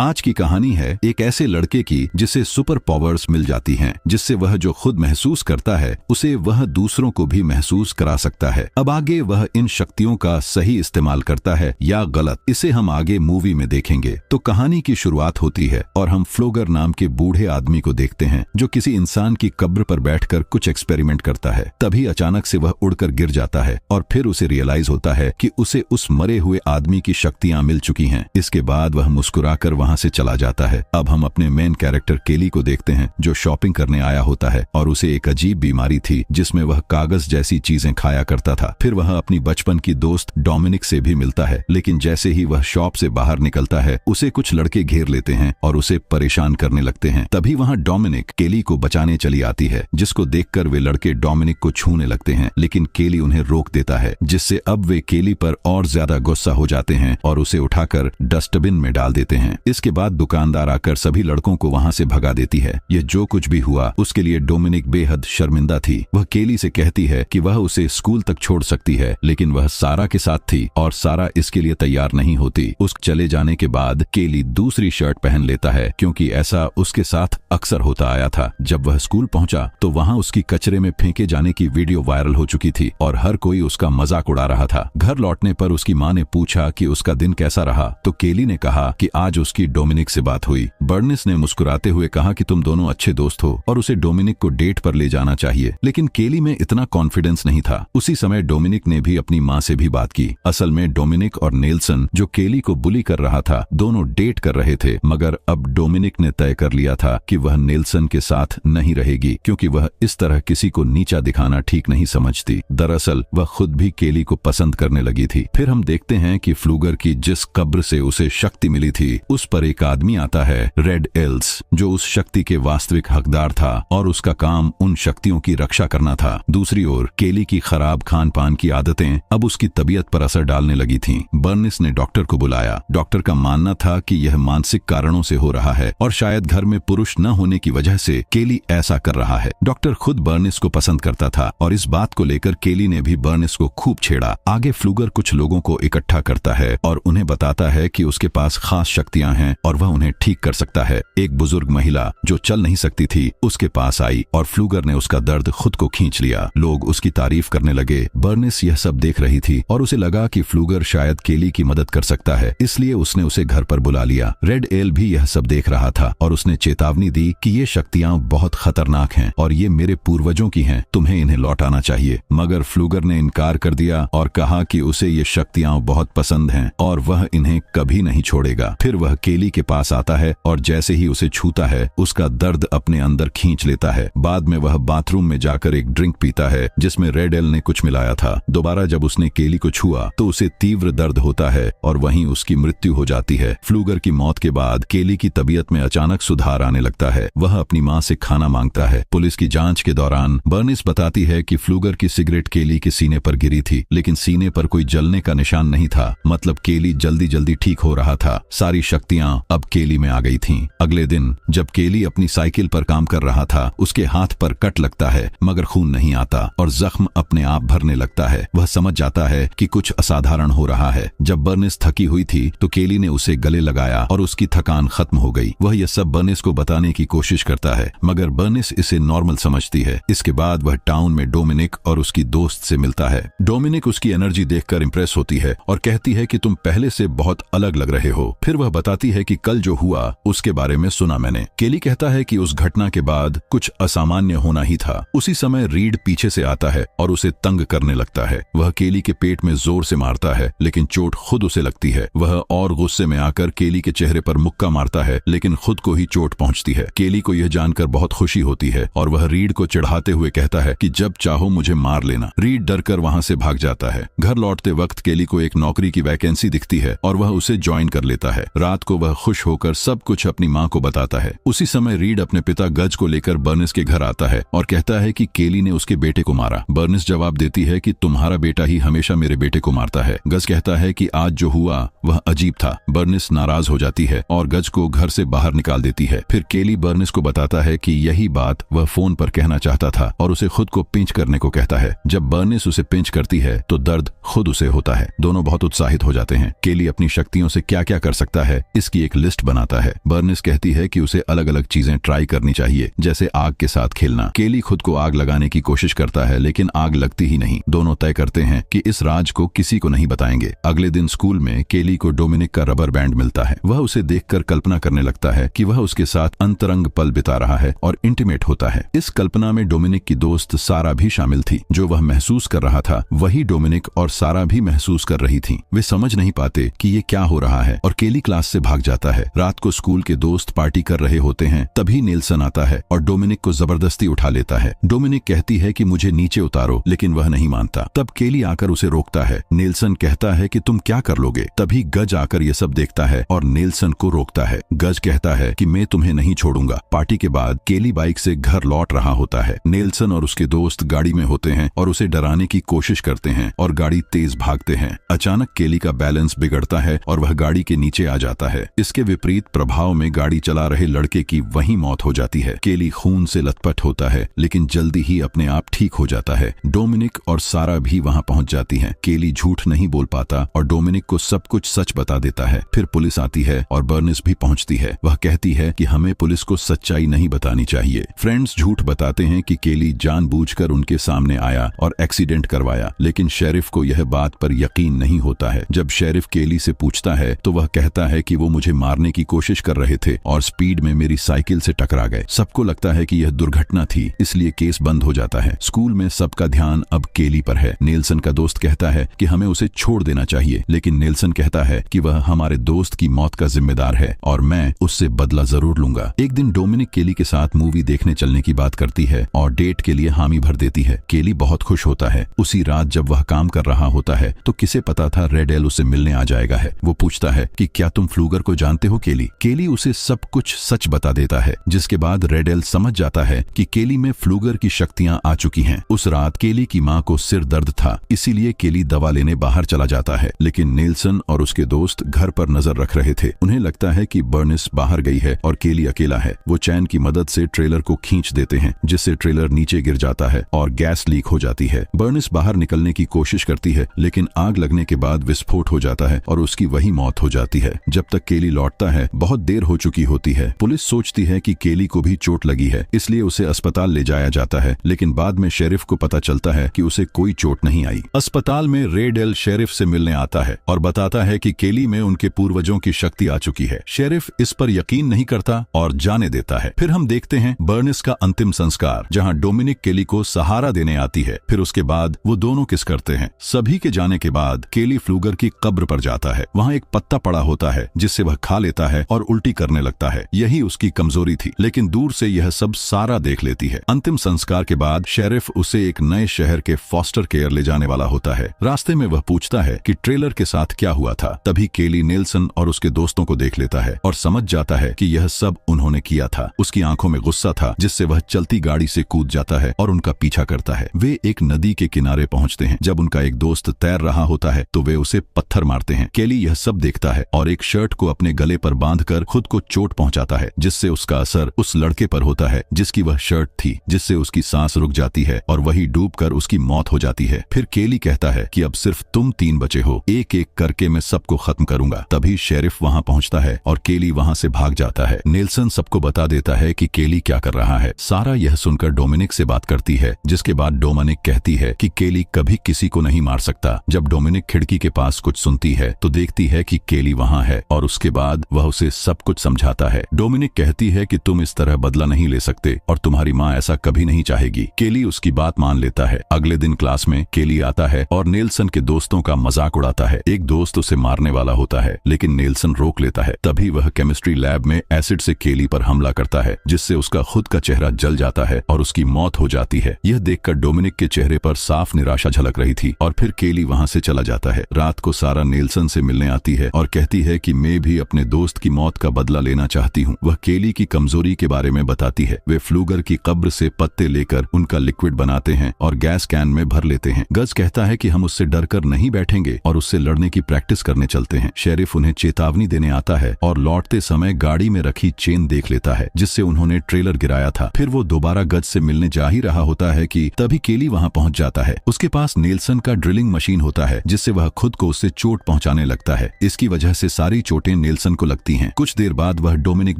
आज की कहानी है एक ऐसे लड़के की जिसे सुपर पावर्स मिल जाती हैं, जिससे वह जो खुद महसूस करता है उसे वह दूसरों को भी महसूस करा सकता है। अब आगे वह इन शक्तियों का सही इस्तेमाल करता है या गलत, इसे हम आगे मूवी में देखेंगे। तो कहानी की शुरुआत होती है और हम फ्लोगर नाम के बूढ़े आदमी को देखते हैं जो किसी इंसान की कब्र पर बैठकर कुछ एक्सपेरिमेंट करता है। तभी अचानक से वह उड़कर गिर जाता है और फिर उसे रियलाइज होता है कि उसे उस मरे हुए आदमी की शक्तियां मिल चुकी हैं। इसके बाद वह मुस्कुराकर वहां से चला जाता है। अब हम अपने मेन कैरेक्टर केली को देखते हैं जो शॉपिंग करने आया होता है और उसे एक अजीब बीमारी थी जिसमें वह कागज जैसी चीजें खाया करता था। फिर वह अपनी बचपन की दोस्त डोमिनिक से भी मिलता है, लेकिन जैसे ही वह शॉप से बाहर निकलता है उसे कुछ लड़के घेर लेते हैं और उसे परेशान करने लगते हैं। तभी वहां डोमिनिक केली को बचाने चली आती है, जिसको देखकर वे लड़के डोमिनिक को छूने लगते हैं, लेकिन केली उन्हें रोक देता है, जिससे अब वे केली पर और ज्यादा गुस्सा हो जाते हैं और उसे उठाकर डस्टबिन में डाल देते हैं। इसके बाद दुकानदार आकर सभी लड़कों को वहां से भगा देती है। यह जो कुछ भी हुआ उसके लिए डोमिनिक बेहद शर्मिंदा थी। वह केली से कहती है कि वह उसे स्कूल तक छोड़ सकती है, लेकिन वह सारा के साथ थी और सारा इसके लिए तैयार नहीं होती। उस चले जाने के बाद केली दूसरी शर्ट पहन लेता है, क्योंकि ऐसा उसके साथ अक्सर होता आया था। जब वह स्कूल पहुंचा तो वहां उसकी कचरे में फेंके जाने की वीडियो वायरल हो चुकी थी और हर कोई उसका मजाक उड़ा रहा था। घर लौटने पर उसकी मां ने पूछा कि उसका दिन कैसा रहा, तो केली ने कहा कि आज उसकी डोमिनिक से बात हुई। बर्निस ने मुस्कुराते हुए कहा कि तुम दोनों अच्छे दोस्त हो और उसे डोमिनिक को डेट पर ले जाना चाहिए, लेकिन केली में इतना कॉन्फिडेंस नहीं था। उसी समय डोमिनिक ने भी अपनी मां से भी बात की। असल में डोमिनिक और नेल्सन जो केली को बुली कर रहा था, दोनों डेट कर रहे थे, मगर अब डोमिनिक ने तय कर लिया था कि वह नेल्सन के साथ नहीं रहेगी, क्योंकि वह इस तरह किसी को नीचा दिखाना ठीक नहीं समझती। दरअसल वह खुद भी केली को पसंद करने लगी थी। फिर हम देखते हैं कि फ्लूगर की जिस कब्र से उसे शक्ति मिली थी उस पर एक आदमी आता है, रेड एल्स, जो उस शक्ति के वास्तविक हकदार था और उसका काम उन शक्तियों की रक्षा करना था। दूसरी ओर केली की खराब खान पान की आदतें अब उसकी तबीयत पर असर डालने लगी थीं। बर्निस ने डॉक्टर को बुलाया। डॉक्टर का मानना था कि यह मानसिक कारणों से हो रहा है और शायद घर में पुरुष न होने की वजह से केली ऐसा कर रहा है। डॉक्टर खुद बर्निस को पसंद करता था और इस बात को लेकर केली ने भी बर्निस को खूब छेड़ा। आगे फ्लूगर कुछ लोगों को इकट्ठा करता है और उन्हें बताता है कि उसके पास खास शक्तियां हैं और वह उन्हें ठीक कर सकता है। एक बुजुर्ग महिला जो चल नहीं सकती थी उसके पास आई और फ्लूगर ने उसका दर्द खुद को खींच लिया। लोग उसकी तारीफ करने लगे। बर्निस यह सब देख रही थी और उसे लगा कि फ्लूगर शायद केली की मदद कर सकता है, इसलिए उसने उसे घर पर बुला लिया। रेड एल भी यह सब देख रहा था और उसने चेतावनी दी कि ये शक्तियां बहुत खतरनाक हैं और ये मेरे पूर्वजों की हैं, तुम्हें इन्हें लौटाना चाहिए। मगर फ्लूगर ने इनकार कर दिया और कहा कि उसे ये शक्तियां बहुत पसंद हैं और वह इन्हें कभी नहीं छोड़ेगा। फिर वह केली के पास आता है और जैसे ही उसे छूता है उसका दर्द अपने अंदर खींच लेता है। बाद में वह बाथरूम में जाकर एक ड्रिंक पीता है जिसमें रेड एल ने कुछ मिलाया था। दोबारा जब उसने केली को छुआ तो उसे तीव्र दर्द होता है और वहीं उसकी मृत्यु हो जाती है। फ्लूगर की मौत के बाद केली की तबीयत में अचानक सुधार आने लगता है। वह अपनी मां से खाना मांगता है। पुलिस की जांच के दौरान बर्निस बताती है कि फ्लूगर की सिगरेट केली के सीने पर गिरी थी, लेकिन सीने पर कोई जलने का निशान नहीं था, मतलब केली जल्दी जल्दी ठीक हो रहा था। सारी शक्तियां अब केली में आ गई थीं। अगले दिन जब केली अपनी साइकिल पर काम कर रहा था उसके हाथ पर कट लगता है, मगर खून नहीं आता और जख्म अपने आप भरने लगता है। वह समझ जाता है कि कुछ असाधारण हो रहा है। जब बर्निस थकी हुई थी तो केली ने उसे गले लगाया और उसकी थकान खत्म हो गई। वह यह सब बर्निस को बताने की कोशिश करता है, मगर बर्निस इसे नॉर्मल समझती है। इसके बाद वह टाउन में डोमिनिक और उसकी दोस्त से मिलता है। डोमिनिक उसकी एनर्जी देखकर इंप्रेस होती है और कहती है कि तुम पहले से बहुत अलग लग रहे हो। फिर वह बताती है कि कल जो हुआ उसके बारे में सुना मैंने। केली कहता है कि उस घटना के बाद कुछ असामान्य होना ही था। उसी समय रीड पीछे से आता है और उसे तंग करने लगता है। वह केली के पेट में जोर से मारता है, लेकिन चोट खुद उसे लगती है। वह और गुस्से में आकर केली के चेहरे पर मुक्का मारता है, लेकिन खुद को ही चोट पहुंचती है। केली को यह जानकर बहुत खुशी होती है और वह रीड को चिढ़ाते हुए कहता है कि जब चाहो मुझे मार लेना। रीड डरकर वहां से भाग जाता है। घर लौटते वक्त केली को एक नौकरी की वैकेंसी दिखती है और वह उसे ज्वाइन कर लेता है। रात को वह खुश होकर सब कुछ अपनी मां को बताता है। उसी समय रीड अपने पिता गज को लेकर बर्निस के घर आता है और कहता है कि केली ने उसके बेटे को मारा। बर्निस जवाब देती है कि तुम्हारा बेटा ही हमेशा मेरे बेटे को मारता है। गज कहता है कि आज जो हुआ वह अजीब था। बर्निस नाराज हो जाती है और गज को घर से बाहर निकाल देती है। फिर केली केली बर्निस को बताता है कि यही बात वह फोन पर कहना चाहता था और उसे खुद को पिंच करने को कहता है। जब बर्निस उसे पिंच करती है तो दर्द खुद उसे होता है। दोनों बहुत उत्साहित हो जाते हैं। केली अपनी शक्तियों से क्या क्या कर सकता है इसकी एक लिस्ट बनाता है। बर्निस कहती है कि उसे अलग अलग चीजें ट्राई करनी चाहिए, जैसे आग के साथ खेलना। केली खुद को आग लगाने की कोशिश करता है लेकिन आग लगती ही नहीं। दोनों तय करते हैं कि इस राज को किसी को नहीं बताएंगे। अगले दिन स्कूल में केली को डोमिनिक का रबर बैंड मिलता है। वह उसे देखकर कल्पना करने लगता है कि वह उसके साथ अंतरंग पल बिता रहा है और इंटीमेट होता है। इस कल्पना में डोमिनिक की दोस्त सारा भी शामिल थी। जो वह महसूस कर रहा था वही डोमिनिक और सारा भी महसूस कर रही थी। वे समझ नहीं पाते कि ये क्या हो रहा है और केली क्लास से भाग जाता है। रात को स्कूल के दोस्त पार्टी कर रहे होते हैं, तभी नेल्सन आता है और डोमिनिक को जबरदस्ती उठा लेता है। डोमिनिक कहती है कि मुझे नीचे उतारो, लेकिन वह नहीं मानता। तब केली आकर उसे रोकता है। नेल्सन कहता है कि तुम क्या कर लोगे। तभी गज आकर ये सब देखता है और नेल्सन को रोकता है। गज कहता है कि मैं तुम्हें नहीं छोड़ूंगा। पार्टी के बाद केली बाइक से घर लौट रहा होता है। नेल्सन और उसके दोस्त गाड़ी में होते हैं और उसे डराने की कोशिश करते हैं और गाड़ी तेज भागते हैं। अचानक केली का बैलेंस बिगड़ता है और वह गाड़ी के नीचे आ जाता है। इसके विपरीत प्रभाव में गाड़ी चला रहे लड़के की वहीं मौत हो जाती है। केली खून से लथपथ होता है लेकिन जल्दी ही अपने आप ठीक हो जाता है। डोमिनिक और सारा भी वहां पहुंच जाती हैं। केली झूठ नहीं बोल पाता और डोमिनिक को सब कुछ सच बता देता है। फिर पुलिस आती है और बर्निस भी पहुंचती है। वह कहती है कि हमें पुलिस को सच्चाई नहीं बतानी चाहिए। फ्रेंड्स झूठ बताते हैं कि केली जानबूझकर उनके सामने आया और एक्सीडेंट करवाया, लेकिन शेरिफ को यह बात पर यकीन नहीं होता है। जब शेरिफ केली से पूछता है तो वह कहता है कि वो मुझे मारने की कोशिश कर रहे थे और स्पीड में मेरी साइकिल से टकरा गए। सबको लगता है कि यह दुर्घटना थी, इसलिए केस बंद हो जाता है। स्कूल में सबका ध्यान अब केली पर है। नेल्सन का दोस्त कहता है कि हमें उसे छोड़ देना चाहिए, लेकिन नेल्सन कहता है कि वह हमारे दोस्त की मौत का जिम्मेदार है और मैं उससे बदला जरूर लूंगा। एक दिन डोमिनिक केली के साथ मूवी देखने चलने की बात करती है और डेट के लिए हामी भर देती है। केली बहुत खुश होता है। उसी रात जब वह काम कर रहा होता है तो किसे पता था रेडेल उसे मिलने आ जाएगा है। वो पूछता है कि क्या तुम फ्लूगर को जानते हो केली। केली उसे सब कुछ सच बता देता है, जिसके बाद रेडेल समझ जाता है कि केली में फ्लूगर की शक्तियां आ चुकी हैं। उस रात केली की मां को सिर दर्द था, इसीलिए केली दवा लेने बाहर चला जाता है, लेकिन नेल्सन और उसके दोस्त घर पर नजर रख रहे थे। उन्हें लगता है कि बर्निस बाहर गई है और केली अकेला है। वो चैन की मदद से ट्रेलर को खींच देते हैं, जिससे ट्रेलर नीचे गिर जाता है और गैस लीक हो जाती है। बर्निस बाहर निकलने की कोशिश करती है, लेकिन आग लगने के बाद विस्फोट हो जाता है और उसकी वही मौत हो जाती है। जब तक केली लौटता है बहुत देर हो चुकी होती है। पुलिस सोचती है कि केली को भी चोट लगी है, इसलिए उसे अस्पताल ले जाया जाता है, लेकिन बाद में शेरिफ को पता चलता है कि उसे कोई चोट नहीं आई। अस्पताल में रेडेल शेरिफ से मिलने आता है और बताता है कि केली में उनके पूर्वजों की शक्ति आ चुकी है। शेरिफ इस पर यकीन नहीं करता और जाने देता है। फिर हम देखते हैं बर्निस का अंतिम संस्कार, जहां डोमिनिक केली को सहारा देने आती है। फिर उसके बाद वो दोनों किस करते हैं। सभी के जाने के बाद केली फ्लूगर की कब्र पर जाता है। वहां एक पत्ता पड़ा होता है जिससे वह खा लेता है और उल्टी करने लगता है। यही उसकी कमजोरी थी, लेकिन दूर से यह सब सारा देख लेती है। अंतिम संस्कार के बाद शेरिफ उसे एक नए शहर के फॉस्टर केयर ले जाने वाला होता है। रास्ते में वह पूछता है कि ट्रेलर के साथ क्या हुआ था। तभी केली नेल्सन और उसके दोस्तों को देख लेता है और समझ जाता है कि यह सब उन्होंने किया था। उसकी आंखों में गुस्सा था, जिससे वह चलती गाड़ी से कूद जाता है और उनका पीछा करता है। वे एक नदी के किनारे पहुंचते हैं। जब उनका एक दोस्त तैर रहा होता है तो वे उसे पत्थर मारते हैं। केली यह सब देखता है और एक शर्ट को अपने गले पर बांधकर खुद को चोट पहुंचाता है, जिससे उसका असर उस लड़के पर होता है जिसकी वह शर्ट थी, जिससे उसकी सांस रुक जाती है और वही डूबकर उसकी मौत हो जाती है। फिर केली कहता है कि अब सिर्फ तुम 3 बचे हो, एक एक करके मैं सबको खत्म करूंगा। तभी शेरिफ वहां पहुंचता है और केली वहां से भाग जाता है। नेल्सन सबको बता देता है कि केली क्या कर रहा है। सारा यह सुनकर डोमिनिक से बात करती है, जिसके बाद डोमिनिक कहती है कि केली कभी किसी को नहीं मार सकता। जब डोमिनिक खिड़की के पास कुछ सुनती है तो देखती है कि केली वहां है और उसके बाद वह उसे सब कुछ समझाता है। डोमिनिक कहती है कि तुम इस तरह बदला नहीं ले सकते और तुम्हारी माँ ऐसा कभी नहीं चाहेगी। केली उसकी बात मान लेता है। अगले दिन क्लास में केली आता है और नेल्सन के दोस्तों का मजाक उड़ाता है। एक दोस्त उसे मारने वाला होता है, लेकिन नेल्सन रोक लेता है। तभी वह केमिस्ट्री लैब में एसिड से केली पर हमला करता है, जिससे उसका खुद का चेहरा जल जाता है और उसकी मौत हो जाती है। यह देखकर डोमिनिक के चेहरे पर साफ निराशा झलक रही थी और फिर केली वहां से चला जाता है। रात को सारा नेल्सन से मिलने आती है और कहती है कि मैं भी अपने दोस्त की मौत का बदला लेना चाहती हूँ। वह केली की कमजोरी के बारे में बताती है। वे फ्लूगर की कब्र से पत्ते लेकर उनका लिक्विड बनाते हैं और गैस कैन में भर लेते हैं। गज कहता है कि हम उससे डरकर नहीं बैठेंगे और उससे लड़ने की प्रैक्टिस करने चलते हैं। शेरिफ उन्हें चेतावनी देने आता है और लौटते समय गाड़ी में रखी चेन देख देख लेता है जिससे उन्होंने ट्रेलर गिराया था। फिर वो दोबारा गज से मिलने जा ही रहा होता है कि तभी केली वहां पहुंच जाता है। उसके पास नेल्सन का ड्रिलिंग मशीन होता है जिससे वह खुद को उससे चोट पहुंचाने लगता है। इसकी वजह से सारी चोटें नेल्सन को लगती हैं। कुछ देर बाद वह डोमिनिक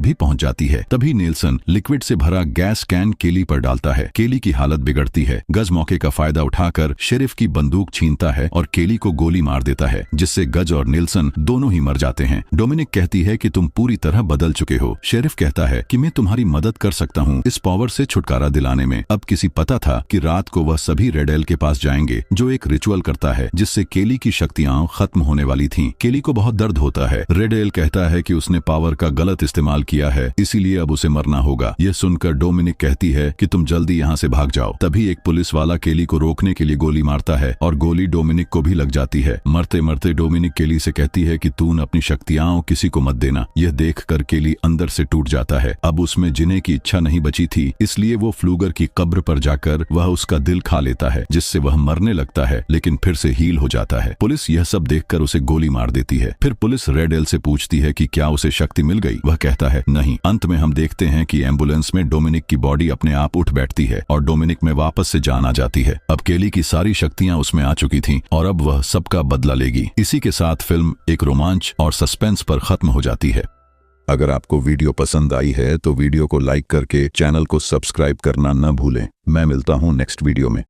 भी पहुंच जाती है। तभी नेल्सन लिक्विड से भरा गैस कैन केली पर डालता है। केली की हालत बिगड़ती है। गज मौके का फायदा उठाकर शेरिफ की बंदूक छीनता है और केली को गोली मार देता है जिससे गज और नेल्सन दोनों ही मर जाते हैं। डोमिनिक कहती है कि तुम पूरी तरह बदल चुके हो। शेरिफ कहता है कि मैं तुम्हारी मदद कर सकता हूँ इस पावर से छुटकारा दिलाने में। अब किसी पता था कि रात को वह सभी रेड एल के पास जाएंगे जो एक रिचुअल करता है जिससे केली की शक्तियां खत्म होने वाली थीं। केली को बहुत दर्द होता है। रेड एल कहता है कि उसने पावर का गलत इस्तेमाल किया है इसीलिए अब उसे मरना होगा। यह सुनकर डोमिनिक कहती है कि तुम जल्दी यहाँ से भाग जाओ। तभी एक पुलिस वाला केली को रोकने के लिए गोली मारता है और गोली डोमिनिक को भी लग जाती है। मरते मरते डोमिनिक केली से कहती है कि तू अपनी शक्तियां किसी को मत देना। यह देखकर केली अंदर से टूट जाता है। अब उसमें जीने की इच्छा नहीं बची थी इसलिए वो फ्लूगर की कब्र पर जाकर वह उसका दिल खा लेता है जिससे वह मरने लगता है लेकिन फिर से हील हो जाता है। पुलिस यह सब देखकर उसे गोली मार देती है। फिर पुलिस रेड एल से पूछती है कि क्या उसे शक्ति मिल गई। वह कहता है नहीं। अंत में हम देखते हैं कि एम्बुलेंस में डोमिनिक की बॉडी अपने आप उठ बैठती है और डोमिनिक में वापस से जान आ जाती है। अब केली की सारी शक्तियां उसमें आ चुकी थीं और अब वह सबका बदला लेगी। इसी के साथ फिल्म एक रोमांच और सस्पेंस पर खत्म हो जाती है। अगर आपको वीडियो पसंद आई है तो वीडियो को लाइक करके चैनल को सब्सक्राइब करना न भूलें। मैं मिलता हूं नेक्स्ट वीडियो में।